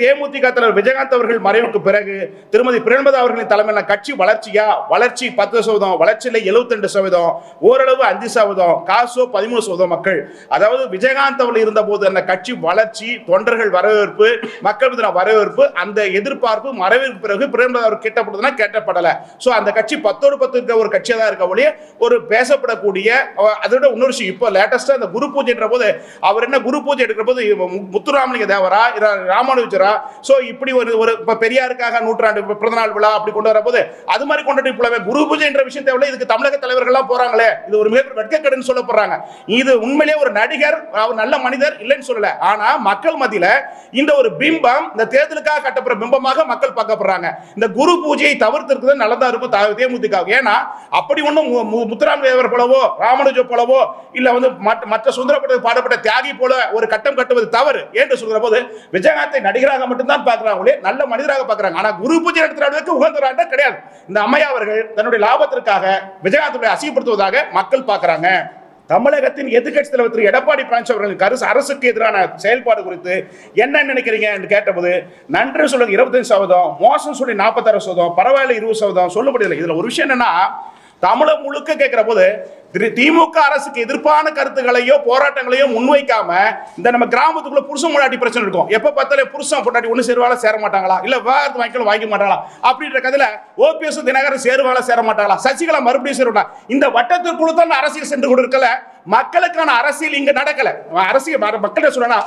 தேமுதிக தலைவர் விஜயகாந்த் அவர்கள் மறைவுக்கு பிறகு திருமதி பிரேமலதா அவர்களின் தலைமையிலான கட்சி வளர்ச்சி 10%, வளர்ச்சியில் 72%, ஓரளவு 5%, காசோ 13% மக்கள். அதாவது விஜயகாந்த் அவர்கள் இருந்த போது அந்த கட்சி வளர்ச்சி, தொண்டர்கள் வரவேற்பு, மக்கள் மீதான வரவேற்பு, அந்த எதிர்பார்ப்பு மறைவுக்கு பிறகு பிரேமலதா அவர் கேட்டப்படுதுன்னா கேட்டப்படல. சோ அந்த கட்சி 10% இருக்க ஒரு கட்சியா தான் இருக்க ஒழிய ஒரு பேசப்படக்கூடிய. அதோட இன்னொரு விஷயம், இப்போ லேட்டஸ்டா அந்த குரு பூஜைன்ற போது அவர் என்ன குரு பூஜை எடுக்கிற போது முத்துராமலிங்க தேவரா ராமானுஜரா சோ இப்படி ஒரு பெரியாருக்காக நூற்றாண்டு பிறந்த நாள் விழா அப்படி கொண்டு வரப்போது அது மாதிரி கொண்டாடி போலவே குரு பூஜை என்ற விஷயத்தை விட இதுக்கு தமிழக தலைவர்கள் எல்லாம் போறாங்களே, இது ஒரு மிகப்பெரிய வெட்கக்கேடுன்னு சொல்லப்படுறாங்க. இது உண்மையிலேயே ஒரு நடிகர், அவர் நல்ல மனிதர் இல்லைன்னு சொல்லல. ஆனா மக்கள் மத்தியில இந்த ஒரு பிம்பம், இந்த தேர்தலுக்காக கட்டப்படுற பிம்பமாக மக்கள் பார்க்கப்படுறாங்க. இந்த குரு பூஜையை தவிர்த்திருக்கிறது நல்லதா இருக்கும் தேமுதிக. ஏன்னா அப்படி ஒன்றும் முத்துராமலிங்கர் போலவோ ராமானுஜ போலவோ இல்ல வந்து மற்ற சுதந்திரப்பட்ட பாடப்பட்ட தியாகி போல ஒரு கட்டம் கட்டுவது தவறு என்று சொல்கிற போது விஜயகாந்தை நடிகராக மட்டும்தான் பார்க்கிறாங்களே, நல்ல மனிதராக பார்க்கிறாங்க. ஆனா குரு பூஜை நடத்துறதுக்கு உகந்தவராக கிடையாது. இந்த அம்மையா அவர்கள் தன்னுடைய லாபத்திற்காக விஜயகாந்தை அசிங்கப்படுத்துவதாக மக்கள் பார்க்கிறாங்க. தமிழகத்தின் எதிர்க்கட்சி தலைவர் திரு எடப்பாடி பழனிசாமி அவர்கள் அரசுக்கு எதிரான செயல்பாடு குறித்து என்ன நினைக்கிறீங்க என்று கேட்டபோது நன்றி சொல்லுங்க 25%, மோசம் சொல்லி 46%, பரவாயில்ல 20% சொல்ல முடியல. இதுல ஒரு விஷயம் என்னன்னா, தமிழகம் முழுக்க கேட்கிற போது திமுக அரசுக்கு எதிர்ப்பான கருத்துக்களையோ போராட்டங்களையோ முன்வைக்காம இந்த நம்ம கிராமத்துக்குள்ள புருஷன் பொண்டாட்டி பிரச்சனை இருக்கும். எப்ப பார்த்தாலே புருஷன் பொண்டாட்டி ஒண்ணு சேருவாளா சேர மாட்டாங்களா, இல்ல விவாதத்து வாங்கிக்கலாம் வாங்கி மாட்டாங்களா அப்படின்ற கதையில ஓபிஎஸ் தினகரன் சேருவாளா சேர மாட்டாங்களா, சசிகலா மறுபடியும் சேருவா, இந்த வட்டத்திற்குள்ள தான் அரசியல் சென்று கொண்டிருக்கல. மக்களுக்கான அரசியல் இங்க நடக்கல. அரசியல் மக்கள் சொல்றா,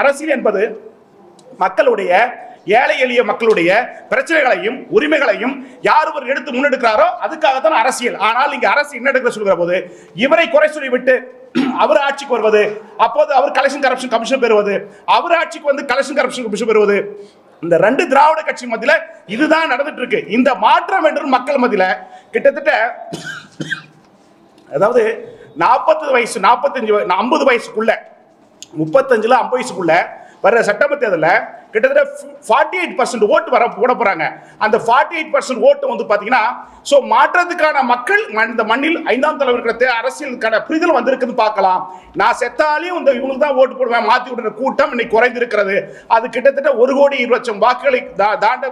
அரசியல் என்பது மக்களுடைய ஏழை எளிய மக்களுடைய பிரச்சனைகளையும் உரிமைகளையும் யார் ஒரு எடுத்து முன்னெடுக்கிறாரோ அதுக்காகத்தான் அரசியல். ஆனால் இங்க அரசு என்ன எடுக்கிற சொல்கிற போது இவரை குறை சொல்லி விட்டு அவர் ஆட்சிக்கு வருவது, அப்போது அவர் கலெக்ஷன் கரப்ஷன் கமிஷன் பெறுவது, அவர் ஆட்சிக்கு வந்து கலெக்ஷன் கரப்ஷன் கமிஷன் பெறுவது, இந்த ரெண்டு திராவிட கட்சி மத்தியில இதுதான் நடந்துட்டு இருக்கு. இந்த மாற்றம் என்று மக்கள் மத்தியில கிட்டத்தட்ட அதாவது 40 வயசு 45 50 வயசுக்குள்ள 35 50 வயசுக்குள்ள வர சட்டமன்ற தேர்தலில் கிட்டத்தட்ட 48% ஓட்டு போட போறாங்க. அந்த 48% ஓட்டு வந்து பாத்தீங்கன்னா சோ மாற்றத்துக்கான மக்கள் இந்த மண்ணில் 5ஆம் தலைவர்களுக்கு அரசியலுக்கான புரிதல் வந்திருக்குன்னு பார்க்கலாம். நான் செத்தாலையும் இந்த இவங்களுக்கு தான் ஓட்டு போடுவேன் மாத்தி விடுற கூட்டம் இன்னைக்கு குறைந்திருக்கிறது. அது கிட்டத்தட்ட 1,20,00,000 வாக்குகளை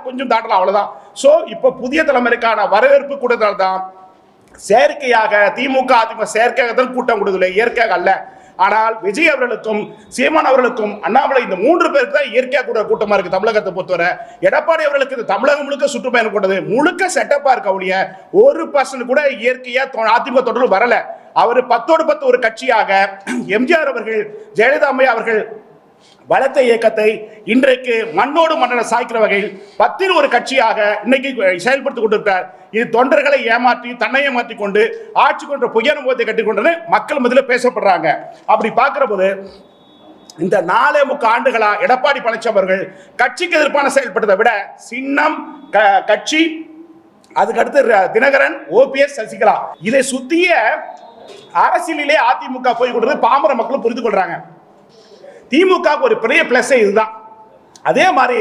கொஞ்சம் தாண்டலாம், அவ்வளவுதான். சோ இப்ப புதிய தலைமுறைக்கான வரவேற்பு கூட்டத்தால் தான் செயற்கையாக திமுக அதிமுக செயற்கையாக தான் கூட்டம் கொடுக்கல, இயற்கையாக அல்ல. ஆனால் விஜய் அவர்களுக்கும் சீமான் அவர்களுக்கும் அண்ணாமலை இந்த 3 பேருக்கு தான் இயற்கையா கூட கூட்டமா இருக்கு தமிழகத்தை பொறுத்தவரை. எடப்பாடி அவர்களுக்கு இந்த தமிழகம் முழுக்க சுற்றுப்பயணம் கொண்டது முழுக்க செட்டப்பா இருக்க ஒழிய 1% கூட இயற்கையா அதிமுக தொடர்பு வரல. அவர் 10ஓடு 10 ஒரு கட்சியாக எம்ஜிஆர் அவர்கள் ஜெயலலிதா அம்மையா அவர்கள் வளர்த்த இயக்கத்தை இன்றைக்கு மண்ணோடு மண்ணை சாய்க்கிற வகையில் 10 ஒரு கட்சியாக இன்னைக்கு செயல்படுத்திக் கொண்டிருக்கிறார். இது தொண்டர்களை ஏமாற்றி தன்னை ஏமாற்றி கொண்டு ஆட்சி கொண்ட புதிய அனுபவத்தை கட்டிக்கொண்டு மக்கள் மத்தியில் பேசப்படுறாங்க. அப்படி பார்க்கிற போது இந்த 4.25 ஆண்டுகளா எடப்பாடி பழனிசாமி அவர்கள் கட்சிக்கு எதிர்ப்பான செயல்பட்டதை விட சின்னம் கட்சி அதுக்கடுத்து தினகரன் ஓபிஎஸ் சசிகலா இதை சுத்திய அரசியலிலே அதிமுக போய் கொண்டது பாமர மக்களும் புரிந்து கொள்றாங்க. திமுக ஒரு பெரிய பிளஸ் இதுதான். அதே மாதிரி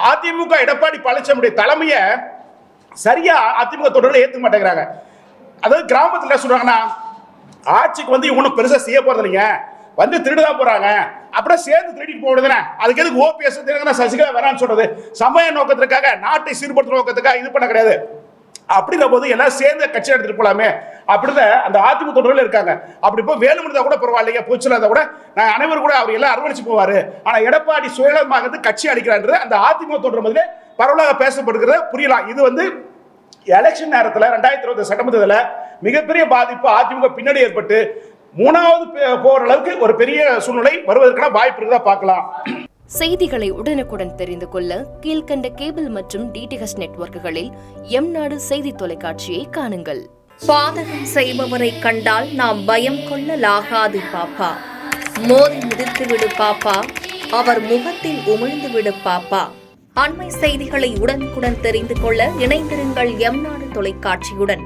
அதிமுக எடப்பாடி பழனிசாமி தலைமையை சரியா அதிமுக தொடர்ல ஏத்துக்க மாட்டேங்கிறாங்க. அதாவது கிராமத்தில் சொல்றாங்கன்னா ஆட்சிக்கு வந்து இவனும் பெருசா செய்ய போறது இல்லைங்க, வந்து திருடுதான் போறாங்க, அப்படியே சேர்ந்து திருடிட்டு போடுதுனே, அதுக்கு எதுக்கு ஓபிஎஸ் சசிகலா வேணான்னு சொல்றது, சமய நோக்கத்திற்காக நாட்டை சீர்படுத்துற நோக்கத்துக்காக இது பண்ண கிடையாது. அப்படின்ற போது எல்லாம் சேர்ந்து கட்சி எடுத்துட்டு போலாமே அப்படிதான் அந்த அதிமுக தொடர்ல இருக்காங்க. அப்படி இப்போ வேலுமணி கூட பரவாயில்லைங்க போச்சுல கூட நான் அனைவரும் கூட அவர் எல்லாம் அரவணைச்சு போவாரு. ஆனா எடப்பாடி சுயநலமாக கட்சி அளிக்கிறான்றது அந்த அதிமுக தொடர் முதலே பரவலாக பேசப்படுகிறது புரியலாம். இது வந்து எலெக்ஷன் நேரத்தில் 2020 சட்டமன்றத்தில் மிகப்பெரிய பாதிப்பு அதிமுக பின்னாடி ஏற்பட்டு 3வது போற அளவுக்கு ஒரு பெரிய சூழ்நிலை வருவதற்கான வாய்ப்பு இருக்குதா பார்க்கலாம். செய்திகளை உடனுக்குடன் தெரிந்து கொள்ள கீழ்கண்ட கேபிள் மற்றும் டிடிஎச் நெட்வொர்க்குகளில் எம்நாடு செய்தி தொலைக்காட்சியை காணுங்கள். பாதகம் செய்பவரை கண்டால் நாம் பயம் கொள்ளலாகாது பாப்பா. மோதி மிதித்து விடு பாப்பா, அவர் முகத்தில் உமிழ்ந்து விடு பாப்பா. அண்மை செய்திகளை உடனுக்குடன் தெரிந்து கொள்ள இணைந்திருங்கள் எம்நாடு தொலைக்காட்சியுடன்.